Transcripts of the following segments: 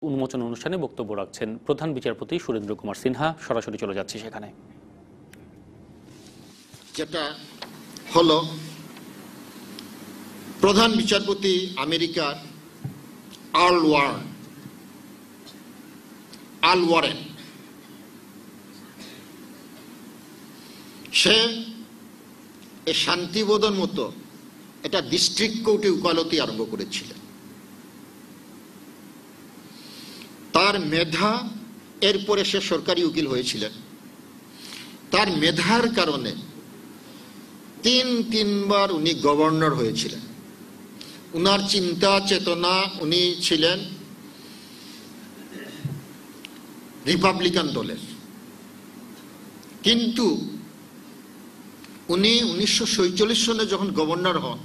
উন্মোচন অনুষ্ঠানে বক্তব্য রাখছেন প্রধান বিচারপতি সুরেন্দ্র কুমার সিনহা। সরাসরি চলে যাচ্ছি সেখানে। যেটা হলো, প্রধান বিচারপতি আমেরিকার আল ওয়ারেন, সে শান্তিবোধন মতো এটা ডিস্ট্রিক্ট কোর্টে উকালতি আরম্ভ করেছিলেন। তার মেধা, এরপরে সে সরকারি উকিল হয়েছিলেন। তার মেধার কারণে তিনবার উনি গভর্নর হয়েছিলেন। উনার চিন্তা চেতনা, উনি ছিলেন রিপাবলিকান দলের, কিন্তু উনি 1947 সনে যখন গভর্নর হন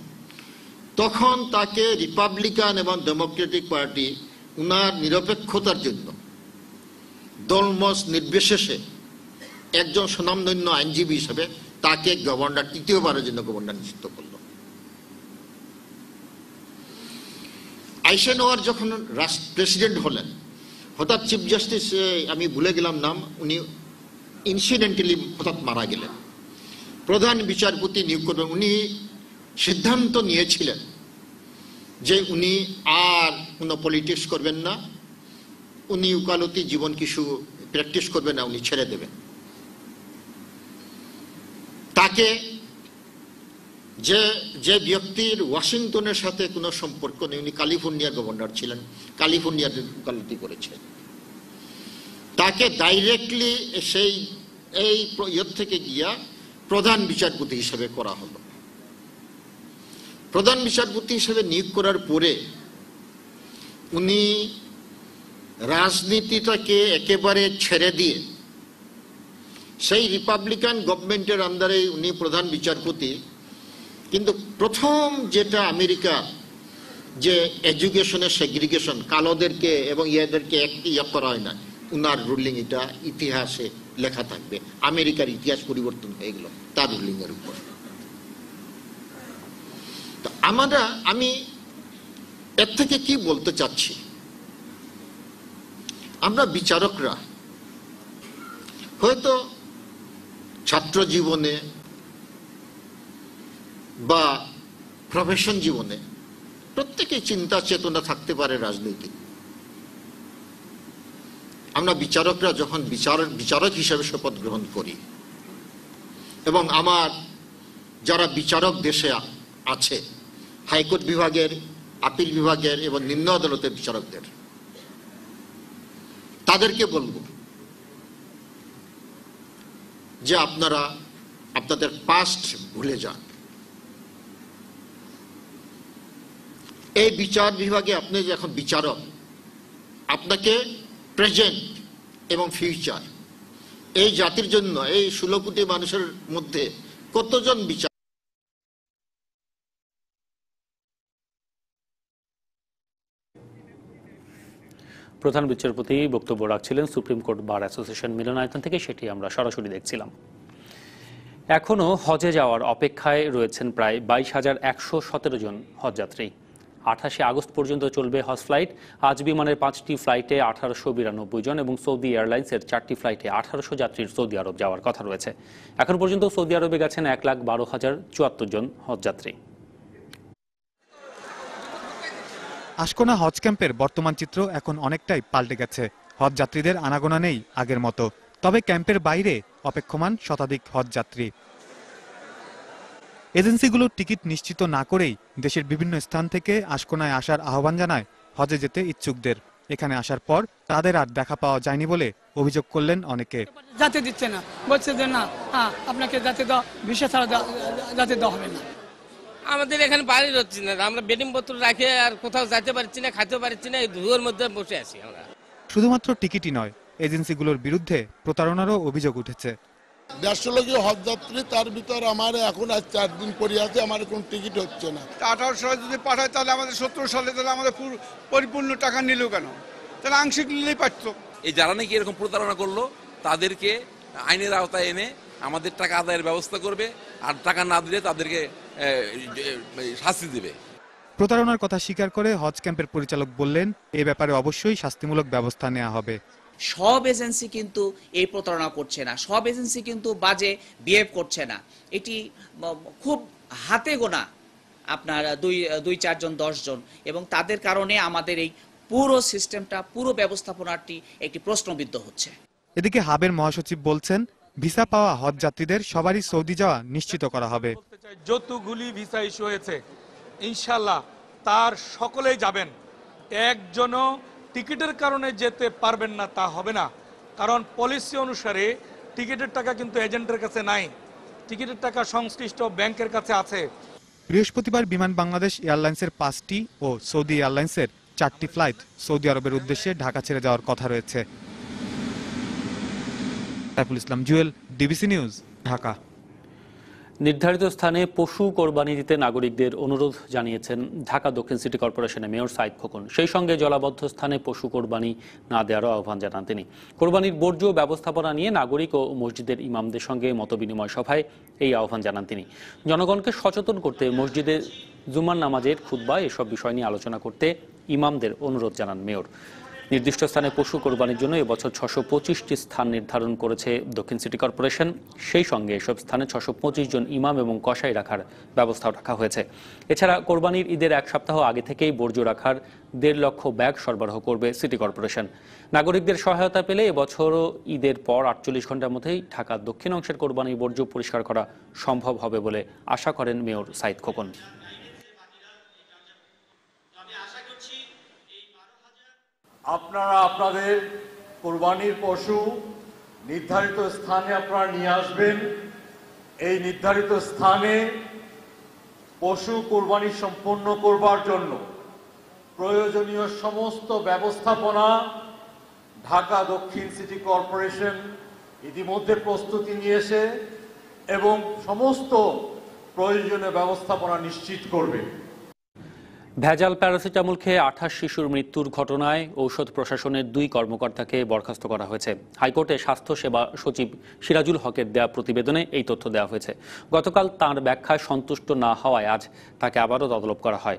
তখন তাকে রিপাবলিকান এবং ডেমোক্রেটিক পার্টি উনার নিরপেক্ষতার জন্য দলমত নির্বিশেষে একজন স্বনামধন্য আইনজীবী হিসেবে তাকে গভর্নর, তৃতীয়বারের জন্য গভর্নর নিযুক্ত করল। আইসেনওয়ার যখন প্রেসিডেন্ট হলেন, হঠাৎ চিফ জাস্টিস, আমি ভুলে গেলাম নাম, উনি ইনসিডেন্টালি হঠাৎ মারা গেলেন। প্রধান বিচারপতি নিয়োগ করবেন, উনি সিদ্ধান্ত নিয়েছিলেন যে উনি আর কোনো পলিটিক্স করবেন না, উনি উকালতি জীবন কিছু প্র্যাকটিস করবেন না, উনি ছেড়ে দেবেন। তাকে যে ব্যক্তির ওয়াশিংটনের সাথে কোনো সম্পর্ক নেই, উনি ক্যালিফোর্নিয়ার গভর্নর ছিলেন, ক্যালিফোর্নিয়ার উকালতি করেছেন, তাকে ডাইরেক্টলি সেই এই থেকে গিয়া প্রধান বিচারপতি হিসেবে করা হলো। প্রধান বিচারপতি হিসেবে নিয়োগ করার পরে উনি রাজনীতিটাকে একেবারে ছেড়ে দিয়ে সেই রিপাবলিকান গভর্নমেন্টের আন্ডারে উনি প্রধান বিচারপতি। কিন্তু প্রথম যেটা আমেরিকা, যে এডুকেশনের সেগ্রিগেশন, কালোদেরকে এবং ইয়েদেরকে ইয়ে করা হয় না, উনার রুলিং এটা ইতিহাসে লেখা থাকবে। আমেরিকার ইতিহাস পরিবর্তন হয়ে গেল তার রুলিং এর উপর। তো আমি এর থেকে কি বলতে চাচ্ছি, আমরা বিচারকরা হয়তো ছাত্র জীবনে বা প্রফেশন জীবনে প্রত্যেকেই চিন্তা চেতনা থাকতে পারে রাজনৈতিক। আমরা বিচারকরা যখন বিচারক হিসেবে শপথ গ্রহণ করি, এবং আমার যারা বিচারক দেশে আছে, হাইকোর্ট বিভাগের, আপিল বিভাগের এবং নিম্ন আদালতের বিচারকদের, তাদেরকে বলবো যে আপনারা আপনাদের পাস্ট ভুলে যান। এই বিচার বিভাগে আপনি যখন বিচারক, আপনাকে প্রেজেন্ট এবং ফিউচার, এই জাতির জন্য, এই 16 কোটি মানুষের মধ্যে কতজন বিচার। প্রধান বিচারপতি বক্তব্য রাখছিলেন সুপ্রিম কোর্ট বার অ্যাসোসিয়েশন মিলনায়তন থেকে, সেটি আমরা সরাসরি দেখছিলাম। এখনো হজে যাওয়ার অপেক্ষায় রয়েছেন প্রায় 22,117 জন হজযাত্রী। 28 আগস্ট পর্যন্ত চলবে হজ ফ্লাইট। আজ বিমানের 5টি ফ্লাইটে 1892 জন এবং সৌদি এয়ারলাইন্সের 4টি ফ্লাইটে 1800 যাত্রীর সৌদি আরব যাওয়ার কথা রয়েছে। এখন পর্যন্ত সৌদি আরবে গেছেন 1,12,074 জন হজযাত্রী। আশকোনা হজ ক্যাম্পের বর্তমান চিত্র এখন অনেকটাই পাল্টে গেছে। হজ যাত্রীদের আনাগোনা নেই আগের মতো, তবে ক্যাম্পের বাইরে অপেক্ষমান শতাধিক হজ যাত্রী। এজেন্সিগুলোর টিকিট নিশ্চিত না করেই দেশের বিভিন্ন স্থান থেকে আশকোনায় আসার আহ্বান জানায় হজে যেতে ইচ্ছুকদের। এখানে আসার পর তাদের আর দেখা পাওয়া যায়নি বলে অভিযোগ করলেন অনেকে। যেতে দিচ্ছে না, বলছে যে না, আপনাকে যেতে দাও, ভিসা ছাড়া যেতে দেওয়া হবে না। আমাদের এখানে বাড়ি হচ্ছে না, আমরা বেডিং পত্র রাখে আর কোথাও যেতে পারছি না, খাইতে পারছি না, এই ধুয়োর মধ্যে বসে আছি আমরা। শুধুমাত্র টিকিটই নয়, এজেন্সিগুলোর বিরুদ্ধে প্রতারণারও অভিযোগ উঠেছে। 150 লোক হজযাত্রী, তার ভিতর আমার এখন আজ 4 দিন পরে আছে, আমার কোনো টিকিট হচ্ছে না। 18 সালে যদি পাঠায় তাহলে আমাদের 17 সালে তাহলে আমাদের পরিপূর্ণ টাকা নিল কেন? তাহলে আংশিক নিলেই পারত। এই যারা নাকি এরকম প্রতারণা করলো তাদেরকে আইনের আওতায় এনে আমাদের টাকা আদায়ের ব্যবস্থা করবে, আর টাকা না দিলে তাদেরকে শাস্তি দেবে। প্রতারণার কথা স্বীকার করে হজ ক্যাম্পের পরিচালক বললেন, এ ব্যাপারে অবশ্যই শাস্তিমূলক ব্যবস্থা নেওয়া হবে। সব এজেন্সি কিন্তু এই প্রতারণা করছে না, সব এজেন্সি কিন্তু বাজে বিহেভ করছে না। এটি খুব হাতে গোনা আপনার 2-4 জন 10 জন, এবং তাদের কারণে আমাদের এই পুরো সিস্টেমটা, পুরো ব্যবস্থাপনাটি একটি প্রশ্নবিদ্ধ হচ্ছে। এদিকে হাবের মহাসচিব বলছেন, ভিসা পাওয়া হজ যাত্রীদের সবারই সৌদি যাওয়া নিশ্চিত করা হবে। যতগুলি ভিসা ইস্যু হয়েছে ইনশাল্লাহ তার সকলেই যাবেন। একজনও টিকিটের কারণে যেতে পারবেন না তা হবে না, কারণ পলিসি অনুসারে টিকিটের টাকা কিন্তু এজেন্টের কাছে নাই, টিকিটের টাকা সংশ্লিষ্ট ব্যাংকের কাছে আছে। বৃহস্পতিবার বিমান বাংলাদেশ এয়ারলাইন্সের 5টি ও সৌদি এয়ারলাইন্সের 4টি ফ্লাইট সৌদি আরবের উদ্দেশ্যে ঢাকা ছেড়ে যাওয়ার কথা রয়েছে। Saiful Islam Jewel, DBC news, Dhaka. নির্ধারিত স্থানে পশু কোরবানি দিতে নাগরিকদের অনুরোধ জানিয়েছেন ঢাকা দক্ষিণ সিটি কর্পোরেশনের মেয়র সাইদ খোকন। সেই সঙ্গে জলাবদ্ধ স্থানে পশু কোরবানি না দেওয়ারও আহ্বান জানান তিনি। কোরবানির বর্জ্য ব্যবস্থাপনা নিয়ে নাগরিক ও মসজিদের ইমামদের সঙ্গে মতবিনিময় সভায় এই আহ্বান জানান তিনি। জনগণকে সচেতন করতে মসজিদে জুমার নামাজের খুতবা এসব বিষয় নিয়ে আলোচনা করতে ইমামদের অনুরোধ জানান মেয়র। নির্দিষ্ট স্থানে পশু কোরবানির জন্য এবছর 625টি স্থান নির্ধারণ করেছে দক্ষিণ সিটি কর্পোরেশন। সেই সঙ্গে এসব স্থানে 625 জন ইমাম এবং কসাই রাখার ব্যবস্থাও রাখা হয়েছে। এছাড়া কোরবানির ঈদের 1 সপ্তাহ আগে থেকেই বর্জ্য রাখার 1.5 লক্ষ ব্যাগ সরবরাহ করবে সিটি কর্পোরেশন। নাগরিকদের সহায়তা পেলে এবছরও ঈদের পর 48 ঘন্টার মধ্যেই ঢাকার দক্ষিণ অংশের কোরবানির বর্জ্য পরিষ্কার করা সম্ভব হবে বলে আশা করেন মেয়র সাইদ খোকন। আপনারা আপনাদের কোরবানির পশু নির্ধারিত স্থানে আপনারা নিয়ে আসবেন। এই নির্ধারিত স্থানে পশু কোরবানি সম্পন্ন করবার জন্য প্রয়োজনীয় সমস্ত ব্যবস্থাপনা ঢাকা দক্ষিণ সিটি কর্পোরেশন ইতিমধ্যে প্রস্তুতি নিয়েছে এবং সমস্ত প্রয়োজনীয় ব্যবস্থাপনা নিশ্চিত করবে। ভেজাল প্যারাসিটামল খেয়ে 28 শিশুর মৃত্যুর ঘটনায় ঔষধ প্রশাসনের 2 কর্মকর্তাকে বরখাস্ত করা হয়েছে। হাইকোর্টে স্বাস্থ্য সেবা সচিব সিরাজুল হকের দেয়া প্রতিবেদনে এই তথ্য দেওয়া হয়েছে। গতকাল তাঁর ব্যাখ্যায় সন্তুষ্ট না হওয়ায় আজ তাকে আবারও তদন্ত করা হয়।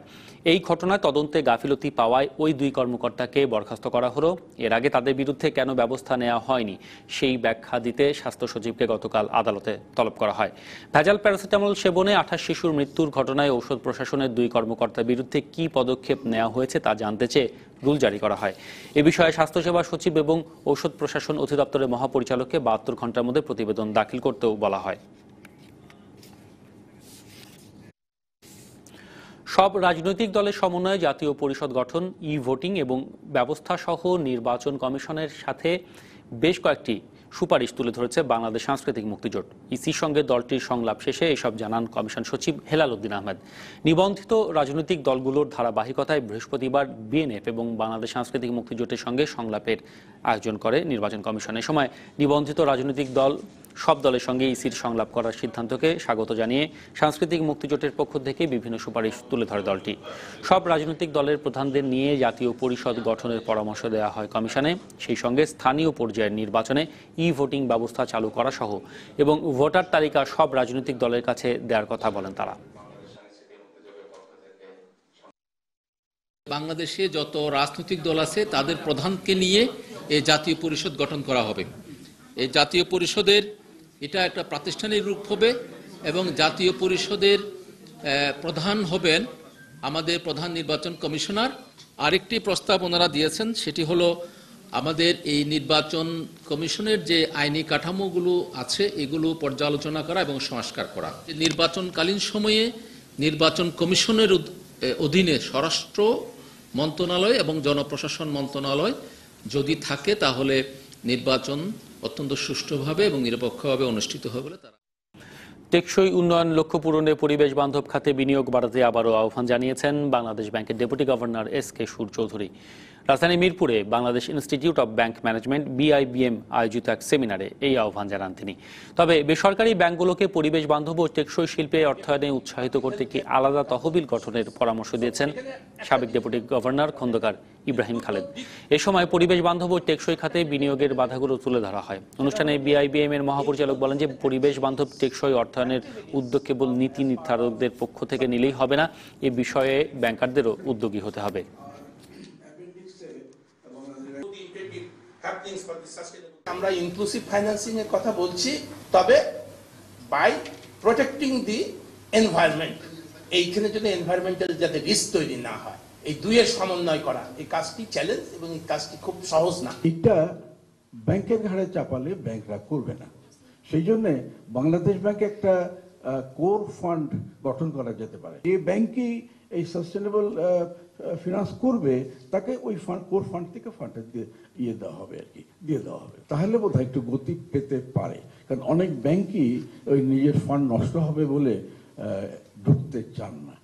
এই ঘটনায় তদন্তে গাফিলতি পাওয়ায় ওই 2 কর্মকর্তাকে বরখাস্ত করা হলো। এর আগে তাদের বিরুদ্ধে কেন ব্যবস্থা নেওয়া হয়নি সেই ব্যাখ্যা দিতে স্বাস্থ্য সচিবকে গতকাল আদালতে তলব করা হয়। ভেজাল প্যারাসিটামল সেবনে 28 শিশুর মৃত্যুর ঘটনায় ঔষধ প্রশাসনের 2 কর্মকর্তার বিরুদ্ধে কি পদক্ষেপ নেওয়া হয়েছে তা জানতে চেয়ে রুল জারি করা হয়। এ বিষয়ে স্বাস্থ্যসেবা সচিব এবং ঔষধ প্রশাসন অধিদপ্তরের মহাপরিচালককে 72 ঘন্টার মধ্যে প্রতিবেদন দাখিল করতেও বলা হয়। সব রাজনৈতিক দলের সমন্বয়ে জাতীয় পরিষদ গঠন, ই ভোটিং এবং ব্যবস্থা সহ নির্বাচন কমিশনের সাথে বেশ কয়েকটি সুপারিশ তুলে ধরেছে বাংলাদেশ সাংস্কৃতিক মুক্তিজোট। ইসির সঙ্গে দলটির সংলাপ শেষে এসব জানান কমিশন সচিব হেলাল উদ্দিন আহমেদ। নিবন্ধিত রাজনৈতিক দলগুলোর ধারাবাহিকতায় বৃহস্পতিবার বিএনএফ এবং বাংলাদেশ সাংস্কৃতিক মুক্তিজোটের সঙ্গে সংলাপের আয়োজন করে নির্বাচন কমিশন। এ সময় নিবন্ধিত রাজনৈতিক দল সব দলের সঙ্গে ইসির সংলাপ করার সিদ্ধান্তকে স্বাগত জানিয়ে সাংস্কৃতিক মুক্তিজোটের পক্ষ থেকে বিভিন্ন সুপারিশ তুলে ধরে দলটি। সব রাজনৈতিক দলের প্রধানদের নিয়ে জাতীয় পরিষদ গঠনের পরামর্শ দেওয়া হয় কমিশনে। সেই সঙ্গে স্থানীয় পর্যায়ের নির্বাচনে ই ভোটিং ব্যবস্থা চালু করা সহ এবং ভোটার তালিকা সব রাজনৈতিক দলের কাছে দেওয়ার কথা বলেন তারা। বাংলাদেশে যত রাজনৈতিক দল আছে তাদের প্রধানকে নিয়ে এই জাতীয় পরিষদ গঠন করা হবে। এই জাতীয় পরিষদের এটা একটা প্রাতিষ্ঠানিক রূপ হবে এবং জাতীয় পরিষদের প্রধান হবেন আমাদের প্রধান নির্বাচন কমিশনার। আরেকটি প্রস্তাব ওনারা দিয়েছেন, সেটি হলো আমাদের এই নির্বাচন কমিশনের যে আইনি কাঠামোগুলো আছে এগুলো পর্যালোচনা করা এবং সংস্কার করা। নির্বাচনকালীন সময়ে নির্বাচন কমিশনের অধীনে স্বরাষ্ট্র মন্ত্রণালয় এবং জনপ্রশাসন মন্ত্রণালয় যদি থাকে তাহলে নির্বাচন অত্যন্ত সুষ্ঠুভাবে এবং নিরপেক্ষভাবে অনুষ্ঠিত হবে বলে তারা। টেকসই উন্নয়ন লক্ষ্য পূরণে পরিবেশ বান্ধব খাতে বিনিয়োগ বাড়াতে আবারও আহ্বান জানিয়েছেন বাংলাদেশ ব্যাংকের ডেপুটি গভর্নর এস.কে. সুর চৌধুরী। রাজধানী মিরপুরে Bangladesh institute of bank management BIBM আয়োজিত এক সেমিনারে এই আহ্বান জানান তিনি। তবে বেসরকারি ব্যাংকগুলোকে পরিবেশ বান্ধব ও টেকসই শিল্পে অর্থায়নে উৎসাহিত করতে একটি আলাদা তহবিল গঠনের পরামর্শ দিয়েছেন সাবেক ডেপুটি গভর্নর খন্দকার ইব্রাহিম খালেদ। এ সময় পরিবেশ বান্ধব ও টেকসই খাতে বিনিয়োগের বাধাগুলো তুলে ধরা হয়। অনুষ্ঠানে বিআইবিএম এর মহাপরিচালক বলেন যে পরিবেশ বান্ধব টেকসই অর্থায়নের উদ্যোগ কেবল নীতি নির্ধারকদের পক্ষ থেকে নিলেই হবে না, এ বিষয়ে ব্যাংকারদেরও উদ্যোগী হতে হবে। আমরা ইনক্লুসিভ ফাইন্যান্সিং এর কথা বলছি, তবে বাই প্রোটেক্টিং দি এনভায়রনমেন্ট, এইখানে যদি এনভায়রনমেন্টাল যাতে রিস্ক তৈরি না হয়, এই দুইয়ের সমন্বয় করা, এই কাজটি চ্যালেঞ্জ এবং এই কাজটি খুব সহজ না। এটা ব্যাংকের ঘাড়ে চাপালে ব্যাংকরা করবে না, সেই জন্য বাংলাদেশ ব্যাংকে একটা কোর ফান্ড গঠন করা যেতে পারে। যে ব্যাংকই এই সাস্টেনেবল ফিনান্স করবে তাকে ওই ফান্ড, কোর ফান্ড থেকে ফান্ডটা দিয়ে দেওয়া হবে আর কি, দিয়ে দেওয়া হবে। তাহলে বোধহয় একটু গতি পেতে পারে, কারণ অনেক ব্যাংকই ওই নিজের ফান্ড নষ্ট হবে বলে ঢুকতে চান না।